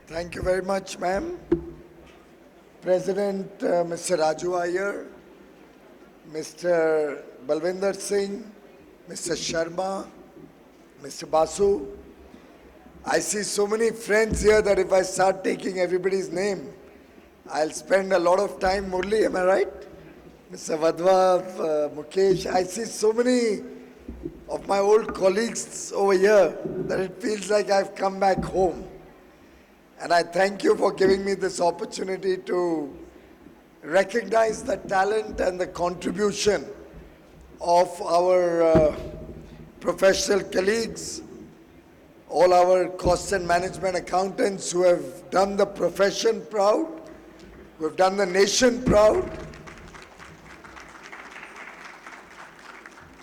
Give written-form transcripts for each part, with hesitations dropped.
Thank you very much, ma'am. President Mr. Raju Iyer, Mr. Balwinder Singh, Mr. Sharma, Mr. Basu. I see so many friends here that if I start taking everybody's name, I'll spend a lot of time. Murli, am I right? Mr. Vadva, Mukesh, I see so many of my old colleagues over here that it feels like I've come back home. And I thank you for giving me this opportunity to recognize the talent and the contribution of our professional colleagues, all our cost and management accountants who have done the profession proud, who have done the nation proud,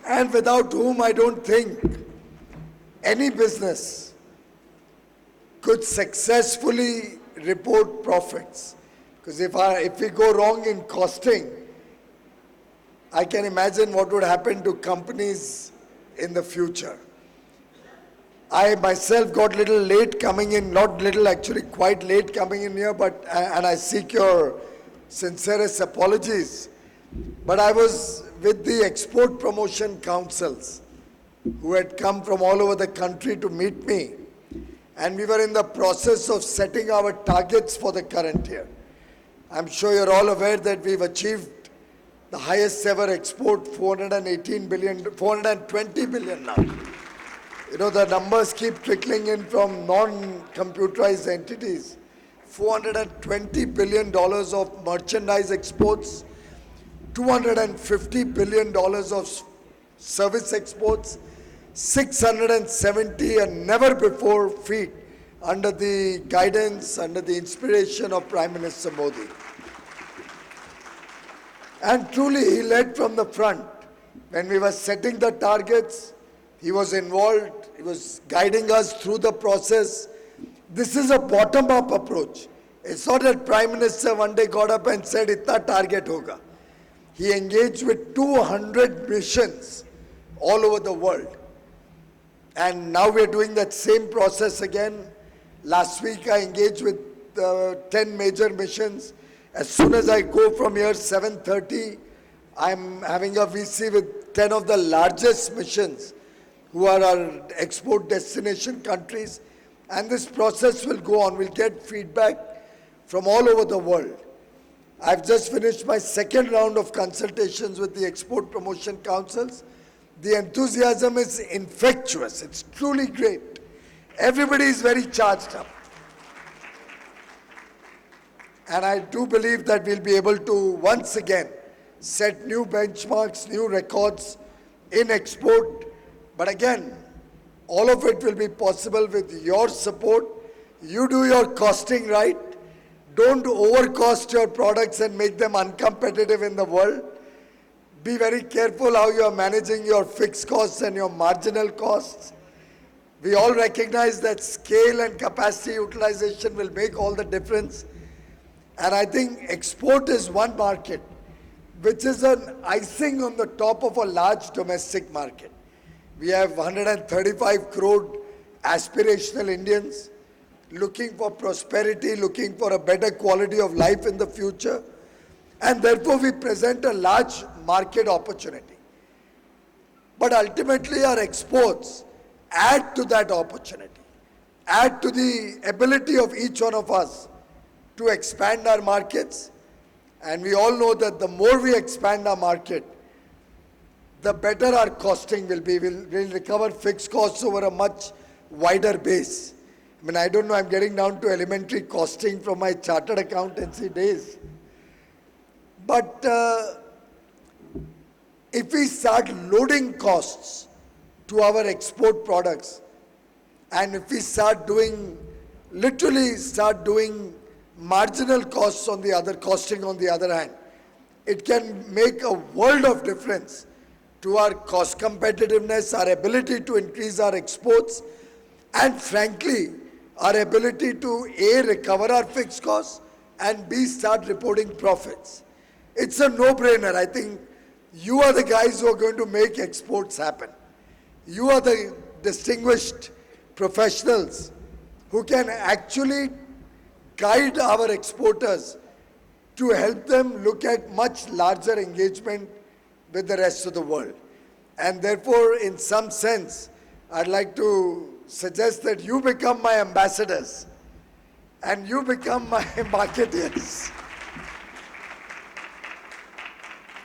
and without whom I don't think any business could successfully report profits. Because if we go wrong in costing, I can imagine what would happen to companies in the future. I myself got little late coming in, not little, actually quite late coming in here, and I seek your sincerest apologies. But I was with the export promotion councils who had come from all over the country to meet me. And we were in the process of setting our targets for the current year. I'm sure you're all aware that we've achieved the highest ever export, 420 billion now. You know, the numbers keep trickling in from non-computerized entities. $420 billion of merchandise exports, $250 billion of service exports, 670 and never before feat under the guidance, under the inspiration of Prime Minister Modi. And truly he led from the front. When we were setting the targets, he was involved, he was guiding us through the process. This is a bottom-up approach. It's not that Prime Minister one day got up and said, "Itna target hoga." He engaged with 200 missions all over the world. And now we're doing that same process again. Last week I engaged with 10 major missions. As soon as I go from here, 7:30, I'm having a VC with 10 of the largest missions who are our export destination countries. And this process will go on. We'll get feedback from all over the world. I've just finished my second round of consultations with the export promotion councils. The enthusiasm is infectious. It's truly great. Everybody is very charged up. And I do believe that we'll be able to once again set new benchmarks, new records in export. But again, all of it will be possible with your support. You do your costing right. Don't overcost your products and make them uncompetitive in the world. Be very careful how you are managing your fixed costs and your marginal costs. We all recognize that scale and capacity utilization will make all the difference. And I think export is one market which is an icing on the top of a large domestic market. We have 135 crore aspirational Indians looking for prosperity, looking for a better quality of life in the future. And therefore we present a large market opportunity. But ultimately our exports add to that opportunity, add to the ability of each one of us to expand our markets. And we all know that the more we expand our market, the better our costing will be. We'll recover fixed costs over a much wider base. I mean, I don't know, I'm getting down to elementary costing from my chartered accountancy days. But if we start loading costs to our export products, and if we start doing, literally start doing marginal costs on the other, costing on the other hand, it can make a world of difference to our cost competitiveness, our ability to increase our exports, and frankly, our ability to A, recover our fixed costs, and B, start reporting profits. It's a no-brainer. I think you are the guys who are going to make exports happen. You are the distinguished professionals who can actually guide our exporters to help them look at much larger engagement with the rest of the world. And therefore, in some sense, I'd like to suggest that you become my ambassadors and you become my marketeers.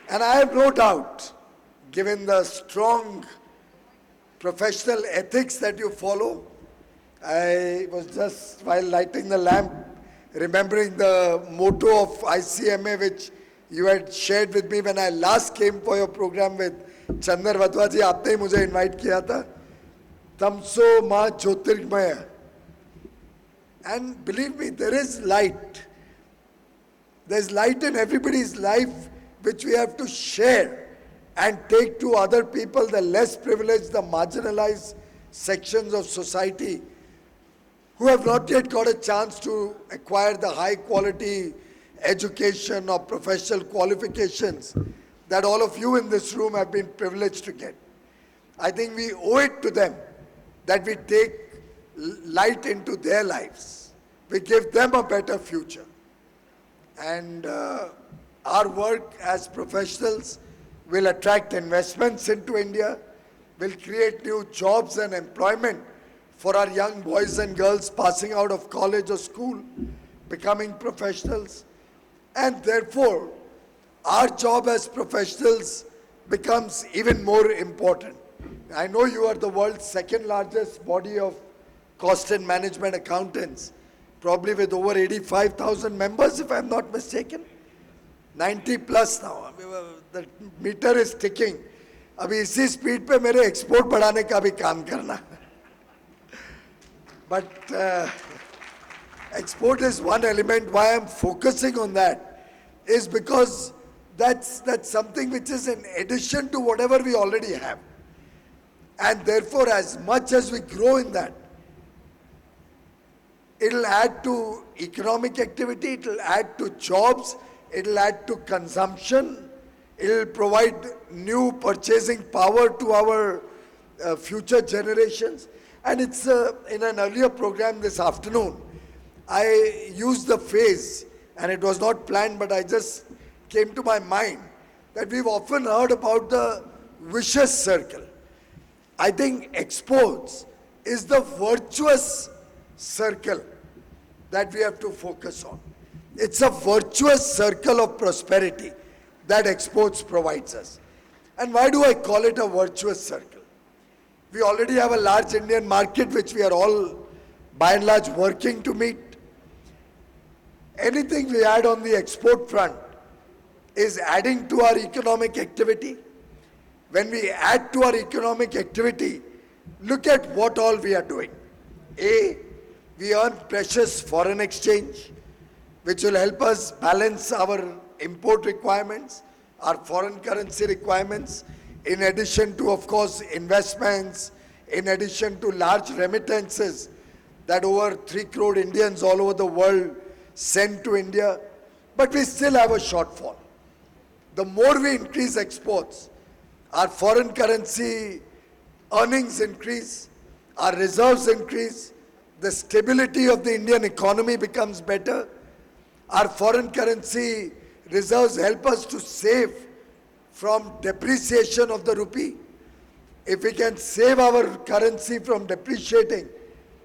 And I have no doubt, given the strong professional ethics that you follow, I was just, while lighting the lamp, remembering the motto of ICMA, which you had shared with me when I last came for your program with Chandar Vatwa ji. आपने ही मुझे invite किया था. Tamso ma Jyotirgmaya. And believe me, there is light. There's light in everybody's life, which we have to share and take to other people, the less privileged, the marginalized sections of society who have not yet got a chance to acquire the high quality education or professional qualifications that all of you in this room have been privileged to get. I think we owe it to them that we take light into their lives. We give them a better future. And our work as professionals will attract investments into India, will create new jobs and employment for our young boys and girls passing out of college or school, becoming professionals. And therefore, our job as professionals becomes even more important. I know you are the world's second largest body of cost and management accountants, probably with over 85,000 members, if I'm not mistaken. 90 plus now. I mean, the meter is ticking. अभी इसी speed पे मेरे export बढ़ाने का भी काम करना. But export is one element. Why I'm focusing on that is because that's something which is in addition to whatever we already have. And therefore, as much as we grow in that, it'll add to economic activity, it'll add to jobs, it'll add to consumption, it'll provide new purchasing power to our future generations. And it's in an earlier program this afternoon, I used the phrase, and it was not planned, but I just came to my mind, that we've often heard about the vicious circle. I think exports is the virtuous circle that we have to focus on. It's a virtuous circle of prosperity that exports provides us. And why do I call it a virtuous circle? We already have a large Indian market which we are all by and large working to meet. Anything we add on the export front is adding to our economic activity. When we add to our economic activity, look at what all we are doing. A, we earn precious foreign exchange, which will help us balance our import requirements, our foreign currency requirements, in addition to, of course, investments, in addition to large remittances that over 3 crore Indians all over the world send to India. But we still have a shortfall. The more we increase exports, our foreign currency earnings increase, our reserves increase, the stability of the Indian economy becomes better. Our foreign currency reserves help us to save from depreciation of the rupee. If we can save our currency from depreciating,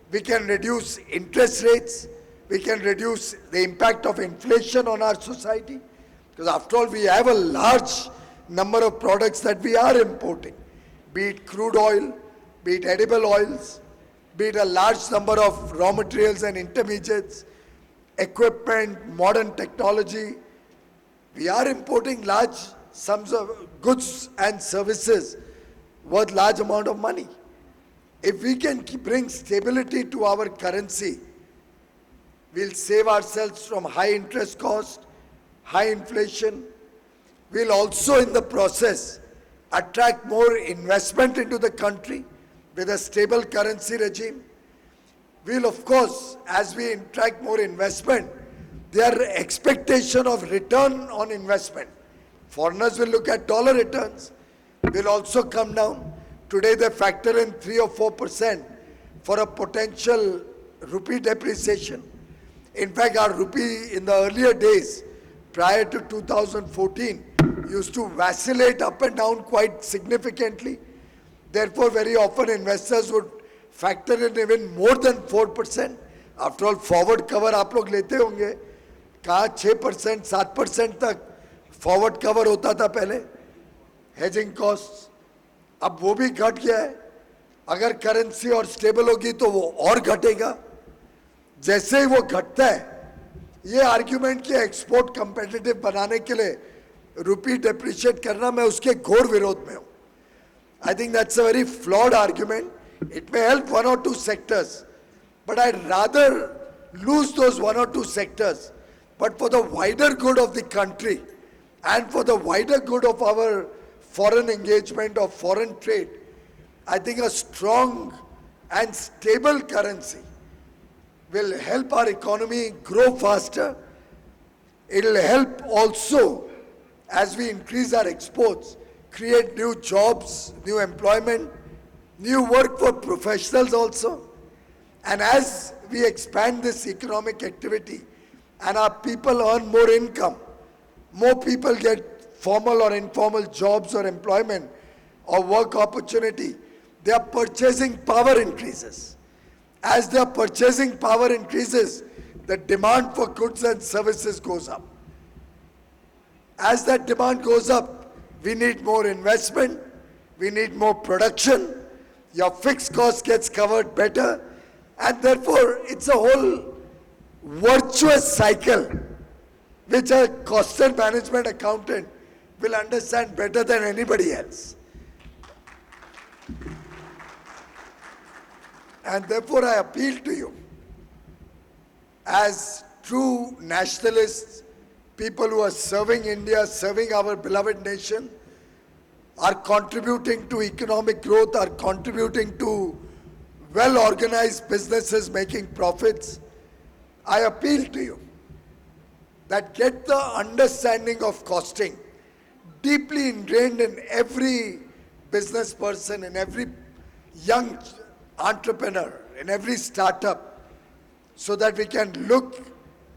we can reduce interest rates, we can reduce the impact of inflation on our society. Because after all, we have a large number of products that we are importing, be it crude oil, be it edible oils, be it a large number of raw materials and intermediates, equipment, modern technology. We are importing large sums of goods and services worth large amount of money. If we can bring stability to our currency, we'll save ourselves from high interest cost, high inflation. We'll also in the process attract more investment into the country with a stable currency regime. We'll of course, as we attract more investment, their expectation of return on investment. Foreigners will look at dollar returns, will also come down. Today they factor in 3 or 4% for a potential rupee depreciation. In fact, our rupee in the earlier days, prior to 2014, used to vacillate up and down quite significantly. Therefore, very often investors would factor in even more than 4%. After all, forward cover आप लोग लेते होंगे, कहाँ 6%, 7% तक forward cover होता था पहले, hedging costs. अब वो भी घट गया है. अगर करेंसी और स्टेबल होगी तो वो और घटेगा. जैसे ही वो घटता है, ये आर्ग्यूमेंट कि एक्सपोर्ट कंपेटिटिव बनाने के लिए रुपी डेप्रिशिएट करना, मैं उसके घोर विरोध में हूं. I think that's a very flawed argument. It may help one or two sectors, but I'd rather lose those one or two sectors. But for the wider good of the country and for the wider good of our foreign engagement or foreign trade, I think a strong and stable currency will help our economy grow faster. It will help also, as we increase our exports, create new jobs, new employment, new work for professionals also. And as we expand this economic activity and our people earn more income, more people get formal or informal jobs or employment or work opportunity, their purchasing power increases. As their purchasing power increases, the demand for goods and services goes up. As that demand goes up, we need more investment, we need more production, your fixed cost gets covered better, and therefore it's a whole virtuous cycle which a cost and management accountant will understand better than anybody else. And therefore I appeal to you, as true nationalists, people who are serving India, serving our beloved nation, are contributing to economic growth, are contributing to well-organized businesses making profits. I appeal to you that get the understanding of costing deeply ingrained in every business person, in every young entrepreneur, in every startup, so that we can look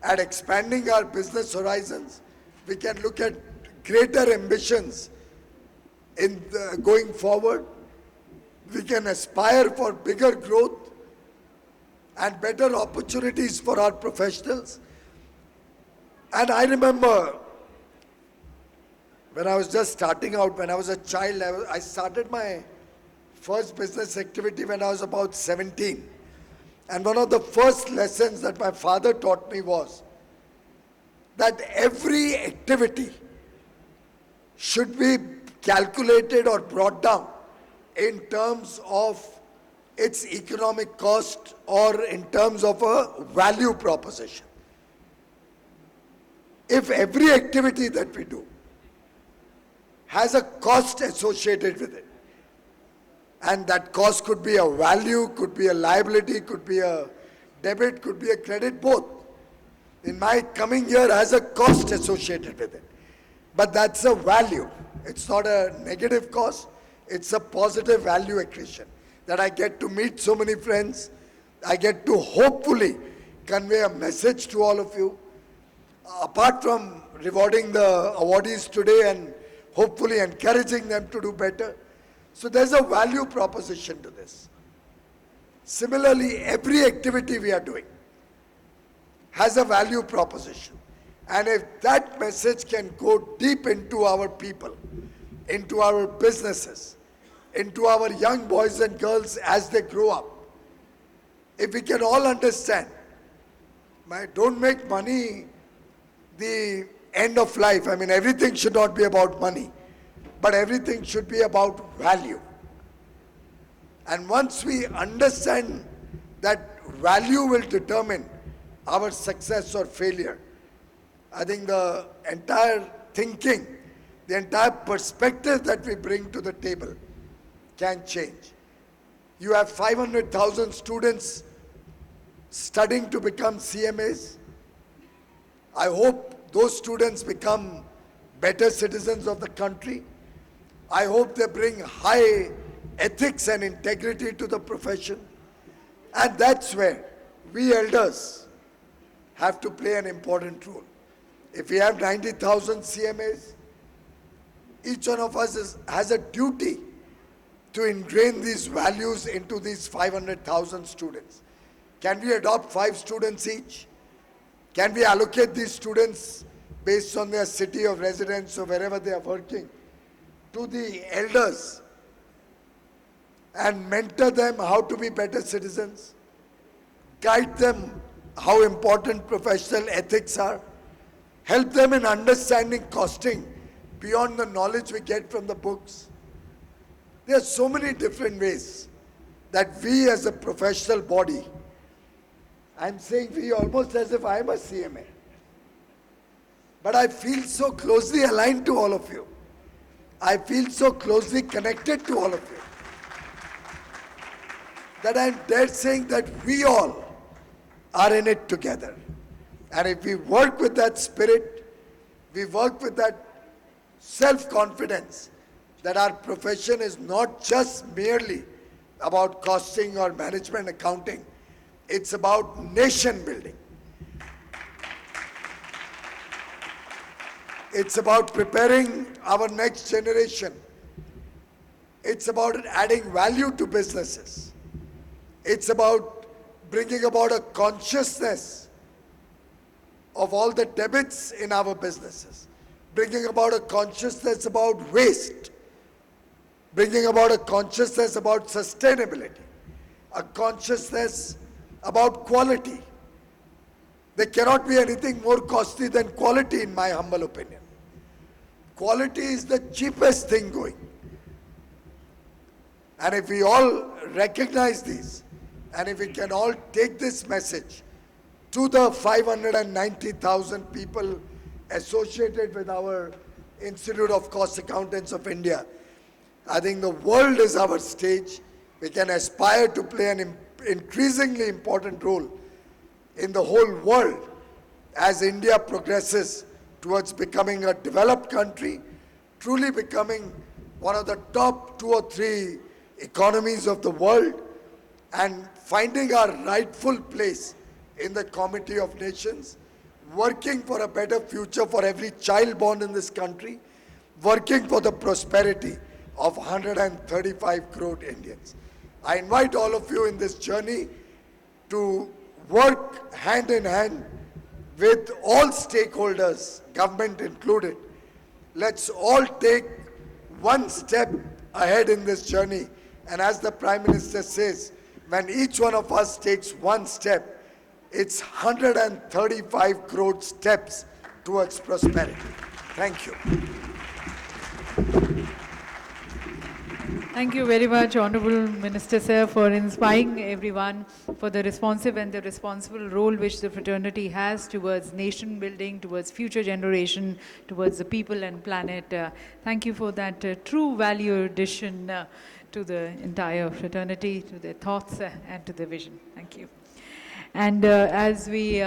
at expanding our business horizons, we can look at greater ambitions in going forward, we can aspire for bigger growth and better opportunities for our professionals. And I remember when I was just starting out, when I was a child, I started my first business activity when I was about 17. And one of the first lessons that my father taught me was that every activity should be calculated or brought down in terms of its economic cost or in terms of a value proposition. If every activity that we do has a cost associated with it, and that cost could be a value, could be a liability, could be a debit, could be a credit, both. In my coming year has a cost associated with it. But that's a value. It's not a negative cost. It's a positive value accretion. That I get to meet so many friends. I get to hopefully convey a message to all of you. Apart from rewarding the awardees today and hopefully encouraging them to do better. So there's a value proposition to this. Similarly, every activity we are doing has a value proposition. And if that message can go deep into our people, into our businesses, into our young boys and girls as they grow up, if we can all understand, don't make money the end of life. I mean, everything should not be about money, but everything should be about value. And once we understand that value will determine our success or failure, I think the entire thinking, the entire perspective that we bring to the table can change. You have 500,000 students studying to become CMAs. I hope those students become better citizens of the country. I hope they bring high ethics and integrity to the profession. And that's where we elders have to play an important role. If we have 90,000 CMAs, each one of us has a duty to ingrain these values into these 500,000 students. Can we adopt 5 students each? Can we allocate these students based on their city of residence or wherever they are working to the elders and mentor them how to be better citizens, guide them how important professional ethics are, help them in understanding costing beyond the knowledge we get from the books? There are so many different ways that we as a professional body, I'm saying we almost as if I'm a CMA, but I feel so closely aligned to all of you. I feel so closely connected to all of you that I'm dare saying that we all are in it together. And if we work with that spirit, we work with that self-confidence that our profession is not just merely about costing or management accounting, it's about nation building. It's about preparing our next generation. It's about adding value to businesses. It's about bringing about a consciousness of all the debits in our businesses, bringing about a consciousness about waste, bringing about a consciousness about sustainability, a consciousness about quality. There cannot be anything more costly than quality, in my humble opinion. Quality is the cheapest thing going. And if we all recognize these, and if we can all take this message to the 590,000 people associated with our Institute of Cost Accountants of India, I think the world is our stage. We can aspire to play an increasingly important role in the whole world as India progresses towards becoming a developed country, truly becoming one of the top 2 or 3 economies of the world, and finding our rightful place in the Committee of Nations, working for a better future for every child born in this country, working for the prosperity of 135 crore Indians. I invite all of you in this journey to work hand in hand with all stakeholders, government included. Let's all take one step ahead in this journey. And as the Prime Minister says, when each one of us takes one step, it's 135 crore steps towards prosperity. Thank you. Thank you very much, Honorable Minister, sir, for inspiring everyone for the responsive and the responsible role which the fraternity has towards nation building, towards future generation, towards the people and planet. Thank you for that true value addition to the entire fraternity, to their thoughts and to their vision. Thank you. And as we